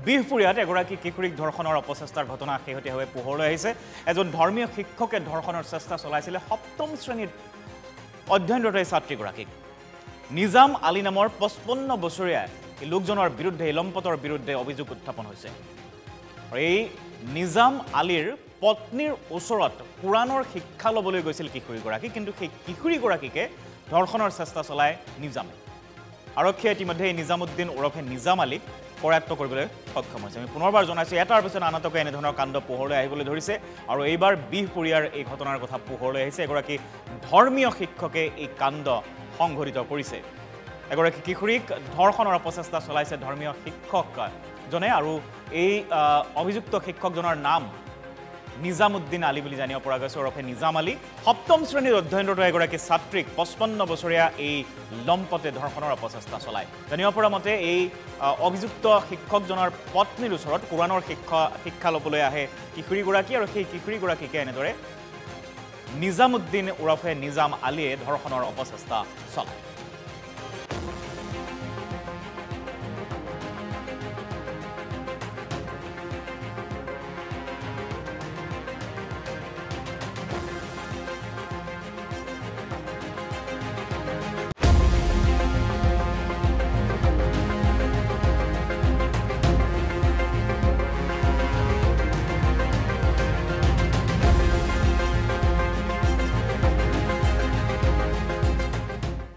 বিহপুৰীয়াত এগৰাকী কিশোৰীক ধৰ্ষণৰ অপচেষ্টাৰ ঘটনা শেহতীয়াভাৱে পোহৰলৈ আহিছে। এজন ধৰ্মীয় শিক্ষকে ধৰ্ষণৰ চেষ্টা চলাইছিলে ৭ম শ্ৰেণীত অধ্যয়নৰত ছাত্ৰীগৰাকীক। নিজাম আলী নামৰ ৫৫ বছৰীয়া এই লোকজনৰ বিৰুদ্ধে লম্পটৰ বিৰুদ্ধে অভিযোগ উত্থাপন হৈছে। এই নিজাম আলীৰ পত্নীৰ ওচৰত কোৰাণৰ শিক্ষা ল'বলৈ গৈছিল কিশোৰীগৰাকী, কিন্তু সেই কিশোৰীগৰাকীকে ধৰ্ষণৰ চেষ্টা চলায় নিজামে। আৰক্ষীয়ে ইতিমধ্যে নিজামুদ্দিন ওৰফে নিজাম আলীক কৰায়ত্ব কৰিবলৈ সক্ষম হৈছে। আমি পুনৰবাৰ জনাইছোঁ, এটাৰ পিছত আনতকৈ এনেধৰণৰ কাণ্ড পোহৰলৈ আহিবলৈ ধৰিছে আৰু এইবাৰ বিহপুৰীয়াৰ এই ঘটনাৰ কথা পোহৰলৈ আহিছে। এগৰাকী ধৰ্মীয় শিক্ষকে এই কাণ্ড সংঘটিত কৰিছে। এগৰাকী কিশোৰীক ধৰ্ষণৰ অপচেষ্টা চলাইছে ধৰ্মীয় শিক্ষকজনে আৰু এই অভিযুক্ত শিক্ষকজনৰ নাম নিজামুদ্দিন আলী বুলি জানিব পৰা গৈছে, ওৰফে নিজাম আলী। ৭ম শ্ৰেণীত অধ্যয়নৰত এগৰাকী ছাত্ৰীক ৫৫ বছৰীয়া এই লম্পটে ধৰ্ষণৰ অপচেষ্টা চলায়। জানিব পৰা মতে এই অভিযুক্ত শিক্ষকজনৰ পত্নীৰ ওচৰত কোৰাণৰ শিক্ষা ল'বলৈ আহে কিশোৰীগৰাকী আৰু সেই কিশোৰীগৰাকীকে এনেদৰে নিজামুদ্দিন ওৰফে নিজাম আলীয়ে ধৰ্ষণৰ অপচেষ্টা চলায়।